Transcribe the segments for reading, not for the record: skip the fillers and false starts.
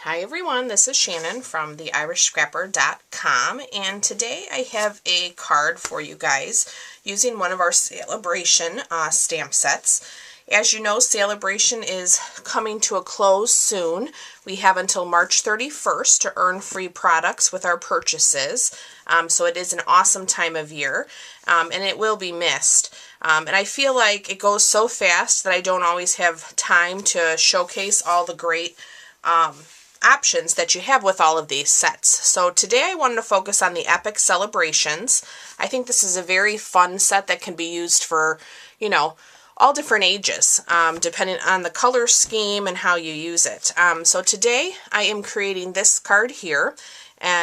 Hi everyone, this is Shannon from theirishscrapper.com, and today I have a card for you guys using one of our Celebration stamp sets. As you know, Celebration is coming to a close soon. We have until March 31st to earn free products with our purchases, so it is an awesome time of year, and it will be missed. And I feel like it goes so fast that I don't always have time to showcase all the great options that you have with all of these sets. So today I wanted to focus on the Epic Celebrations. I think this is a very fun set that can be used for, you know, all different ages, depending on the color scheme and how you use it. So today I am creating this card here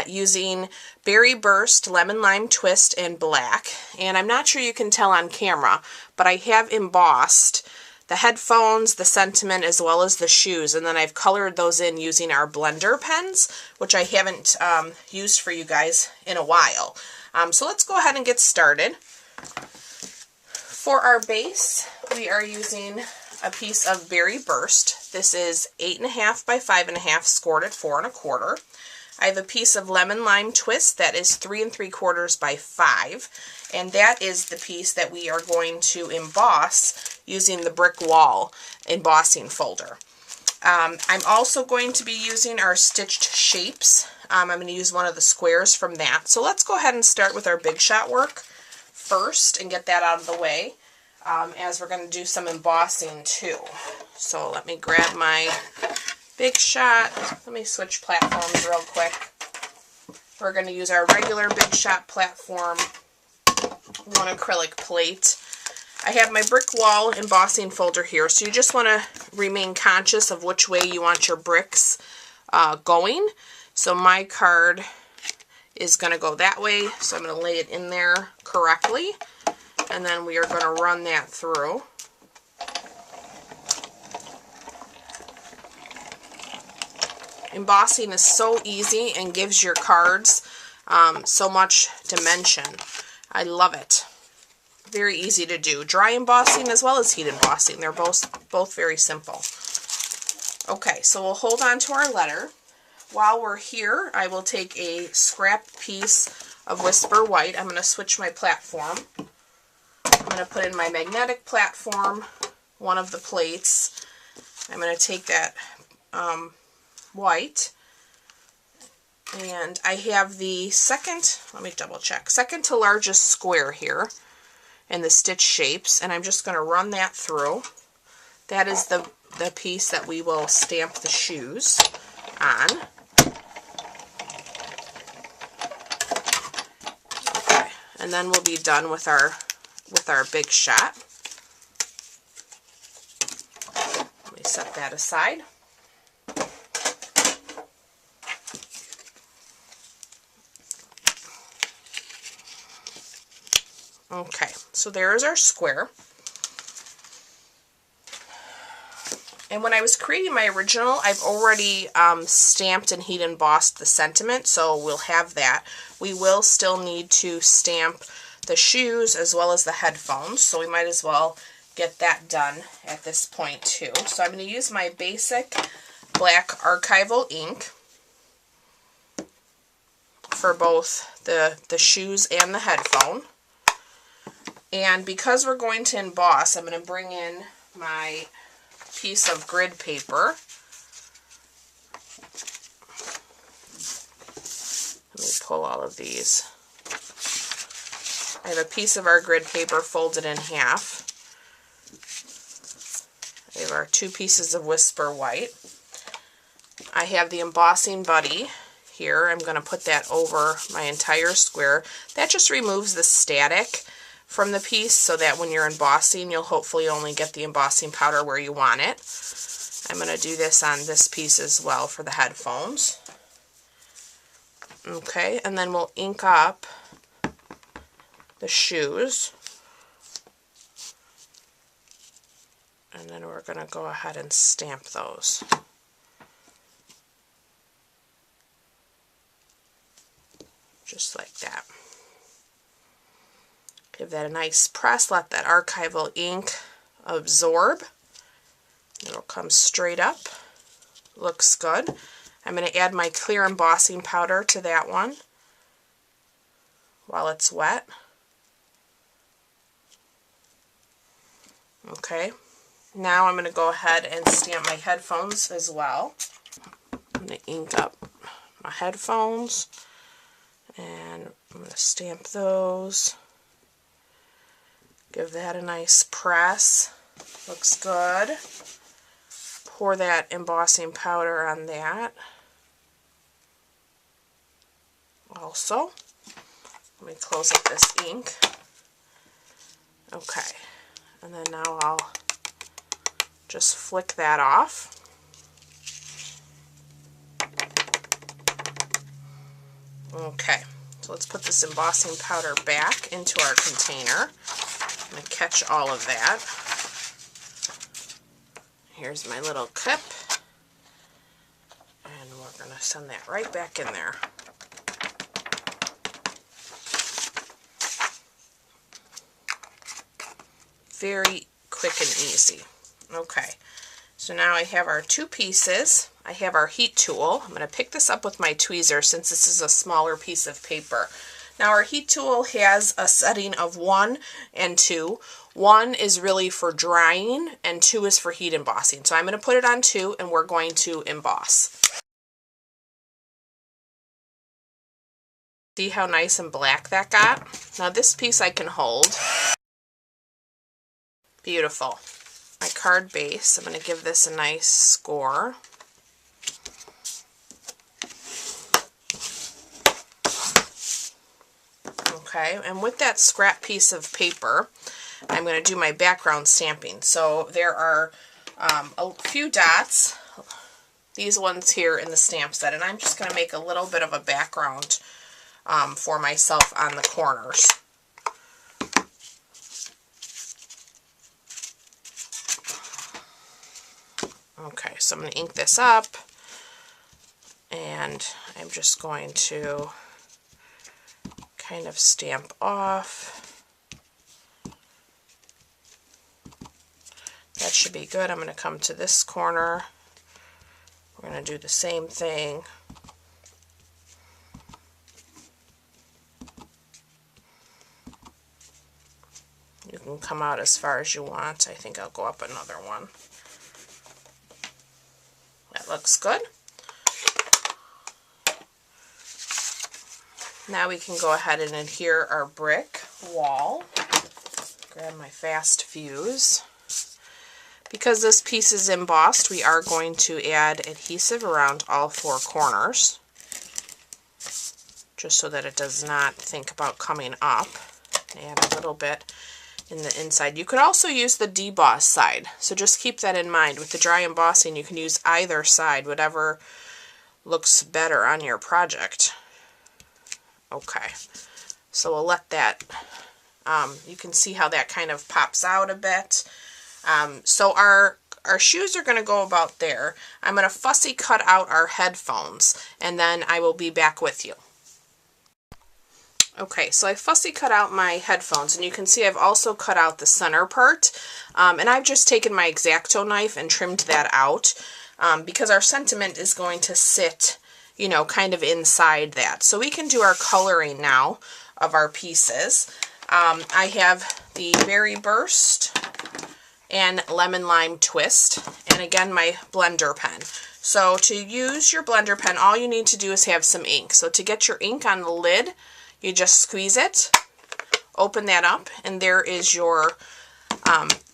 using Berry Burst, Lemon Lime Twist, and Black. And I'm not sure you can tell on camera, but I have embossed the headphones, the sentiment, as well as the shoes, and then I've colored those in using our blender pens, which I haven't used for you guys in a while. So let's go ahead and get started. For our base, we are using a piece of Berry Burst. This is 8.5 by 5.5, scored at 4 1/4. I have a piece of Lemon Lime Twist that is 3 3/4 by 5, and that is the piece that we are going to emboss using the Brick Wall embossing folder. I'm also going to be using our stitched shapes. I'm going to use one of the squares from that. So let's go ahead and start with our Big Shot work first and get that out of the way, as we're going to do some embossing too. So let me grab my Big Shot. Let me switch platforms real quick. We're going to use our regular Big Shot platform, one acrylic plate. I have my Brick Wall embossing folder here, so you just want to remain conscious of which way you want your bricks going. So my card is going to go that way, so I'm going to lay it in there correctly, and then we are going to run that through. Embossing is so easy and gives your cards so much dimension. I love it. Very easy to do. Dry embossing as well as heat embossing. They're both very simple. Okay, so we'll hold on to our letter. While we're here, I will take a scrap piece of Whisper White. I'm going to switch my platform. I'm going to put in my magnetic platform, one of the plates. I'm going to take that white, and I have the second, let me double check, second to largest square here in the stitch shapes, and I'm just going to run that through. That is the piece that we will stamp the shoes on. Okay, and then we'll be done with our Big Shot. Let me set that aside. Okay, so there's our square. And when I was creating my original, I've already stamped and heat embossed the sentiment, so we'll have that. We will still need to stamp the shoes as well as the headphones, so we might as well get that done at this point too. So I'm going to use my basic black Archival ink for both the shoes and the headphone. And because we're going to emboss, I'm going to bring in my piece of grid paper. Let me pull all of these. I have a piece of our grid paper folded in half. I have our 2 pieces of Whisper White. I have the Embossing Buddy here. I'm going to put that over my entire square. That just removes the static from the piece, so that when you're embossing, you'll hopefully only get the embossing powder where you want it. I'm going to do this on this piece as well for the headphones. Okay, and then we'll ink up the shoes. And then we're going to go ahead and stamp those. Just like that. Give that a nice press, let that Archival ink absorb. It'll come straight up. Looks good. I'm going to add my clear embossing powder to that one while it's wet. Okay, now I'm going to go ahead and stamp my headphones as well. I'm going to ink up my headphones, and I'm going to stamp those. Give that a nice press. Looks good. Pour that embossing powder on that. Also, let me close up this ink. Okay, and then now I'll just flick that off. Okay, so let's put this embossing powder back into our container. I'm going to catch all of that. Here's my little clip, and we're going to send that right back in there. Very quick and easy. Okay, so now I have our two pieces. I have our heat tool. I'm going to pick this up with my tweezer since this is a smaller piece of paper. Now our heat tool has a setting of 1 and 2. 1 is really for drying and 2 is for heat embossing. So I'm going to put it on 2 and we're going to emboss. See how nice and black that got? Now this piece I can hold. Beautiful. My card base, I'm going to give this a nice score. Okay, and with that scrap piece of paper, I'm going to do my background stamping. So there are a few dots, these ones here in the stamp set, and I'm just going to make a little bit of a background for myself on the corners. Okay, so I'm going to ink this up, and I'm just going to kind of stamp off. That should be good. I'm going to come to this corner. We're going to do the same thing. You can come out as far as you want. I think I'll go up another one. That looks good. Now we can go ahead and adhere our brick wall. Grab my fast fuse. Because this piece is embossed, we are going to add adhesive around all 4 corners, just so that it does not think about coming up. Add a little bit in the inside. You could also use the deboss side, so just keep that in mind. With the dry embossing, you can use either side, whatever looks better on your project. Okay, so we'll let that, you can see how that kind of pops out a bit. So our shoes are going to go about there. I'm going to fussy cut out our headphones, and then I will be back with you. Okay, so I fussy cut out my headphones, and you can see I've also cut out the center part, and I've just taken my X-Acto knife and trimmed that out, because our sentiment is going to sit, you know, kind of inside that. So we can do our coloring now of our pieces. I have the Berry Burst and Lemon Lime Twist, and again my blender pen. So to use your blender pen, all you need to do is have some ink. So to get your ink on the lid, you just squeeze it, open that up, and there is your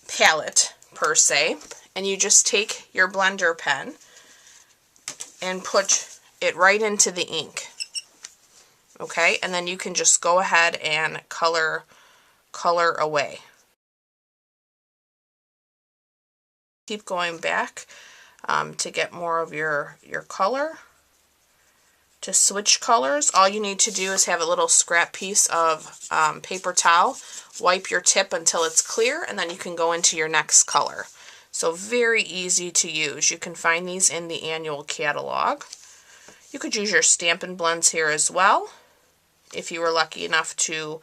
palette per se. And you just take your blender pen and put it right into the ink. Okay, and then you can just go ahead and color away. Keep going back to get more of your color. To switch colors, all you need to do is have a little scrap piece of paper towel, wipe your tip until it's clear, and then you can go into your next color. So very easy to use. You can find these in the annual catalog. You could use your Stampin' blends here as well, if you were lucky enough to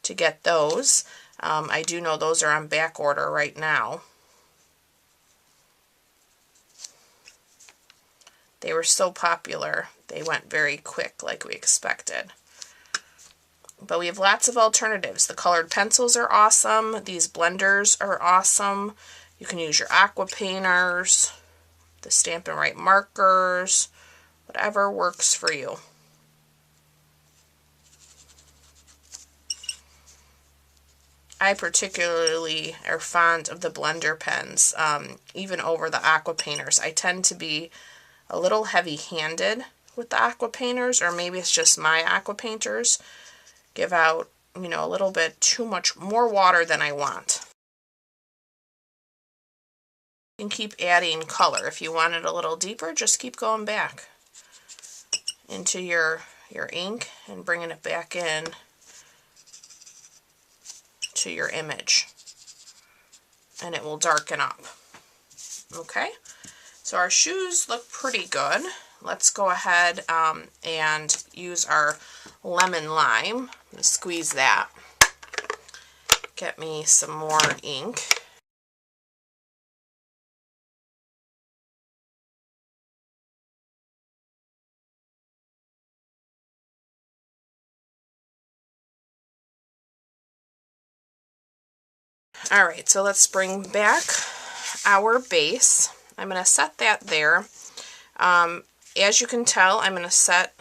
get those. I do know those are on back order right now. They were so popular, they went very quick like we expected. But we have lots of alternatives. The colored pencils are awesome. These blenders are awesome. You can use your aqua painters, the Stampin' Right markers, whatever works for you. I particularly are fond of the blender pens, even over the aqua painters. I tend to be a little heavy-handed with the aqua painters, or maybe it's just my aqua painters give out, you know, a little bit too much more water than I want. You can keep adding color. If you want it a little deeper, just keep going back into your ink and bringing it back in to your image, and it will darken up. Okay, so our shoes look pretty good. Let's go ahead and use our lemon lime. I'm going to squeeze that. Get me some more ink. Alright, so let's bring back our base. I'm going to set that there. As you can tell, I'm going to set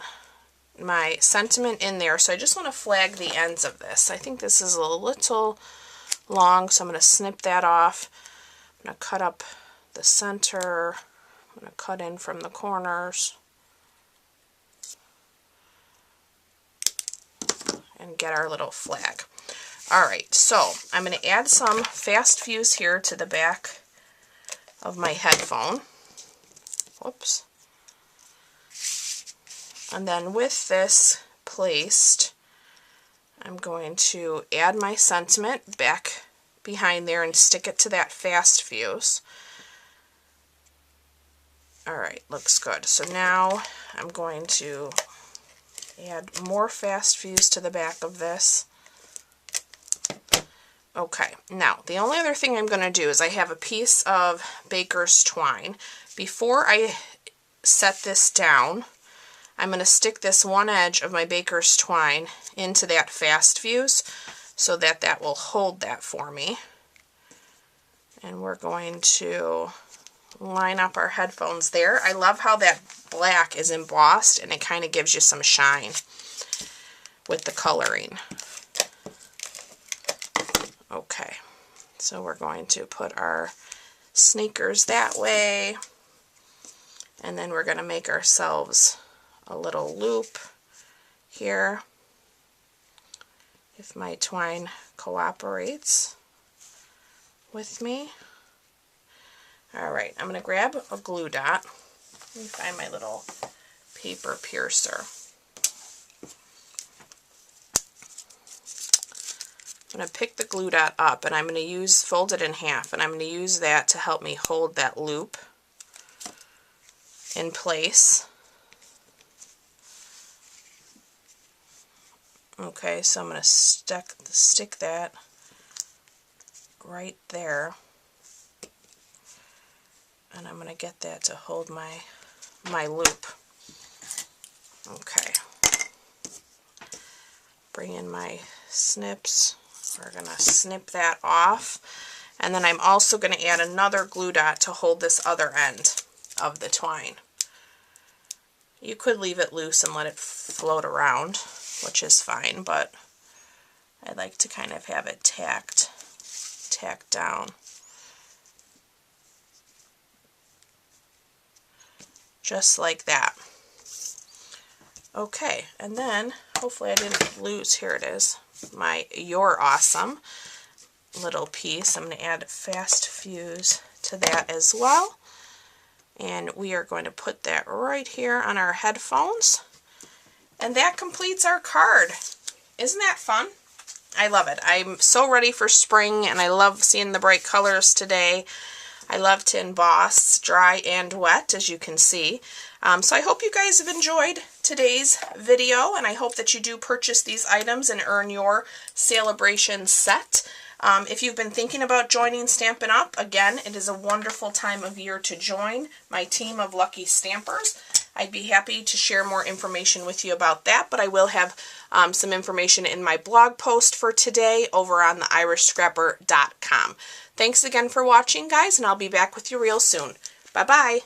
my sentiment in there, so I just want to flag the ends of this. I think this is a little long, so I'm going to snip that off. I'm going to cut up the center. I'm going to cut in from the corners and get our little flag. Alright, so I'm going to add some fast fuse here to the back of my headphone. Whoops. And then with this placed, I'm going to add my sentiment back behind there and stick it to that fast fuse. Alright, looks good. So now I'm going to add more fast fuse to the back of this. Okay, now the only other thing I'm going to do is I have a piece of baker's twine. Before I set this down, I'm going to stick this one edge of my baker's twine into that fast fuse so that that will hold that for me. And we're going to line up our headphones there. I love how that black is embossed and it kind of gives you some shine with the coloring. Okay, so we're going to put our sneakers that way, and then we're going to make ourselves a little loop here if my twine cooperates with me. Alright, I'm going to grab a glue dot. Let me find my little paper piercer. I'm going to pick the glue dot up and I'm going to fold it in half, and I'm going to use that to help me hold that loop in place. Okay, so I'm going to stick that right there, and I'm going to get that to hold my loop. Okay, bring in my snips. We're going to snip that off, and then I'm also going to add another glue dot to hold this other end of the twine. You could leave it loose and let it float around, which is fine, but I like to kind of have it tacked down. Just like that. Okay, and then hopefully I didn't lose, here it is, my You're Awesome little piece. I'm going to add a fast fuse to that as well. And we are going to put that right here on our headphones. And that completes our card. Isn't that fun? I love it. I'm so ready for spring, and I love seeing the bright colors today. I love to emboss dry and wet, as you can see. So I hope you guys have enjoyed today's video, and I hope that you do purchase these items and earn your celebration set. If you've been thinking about joining Stampin' Up!, again, it is a wonderful time of year to join my team of lucky stampers. I'd be happy to share more information with you about that, but I will have some information in my blog post for today over on the irishscrapper.com. Thanks again for watching, guys, and I'll be back with you real soon. Bye-bye.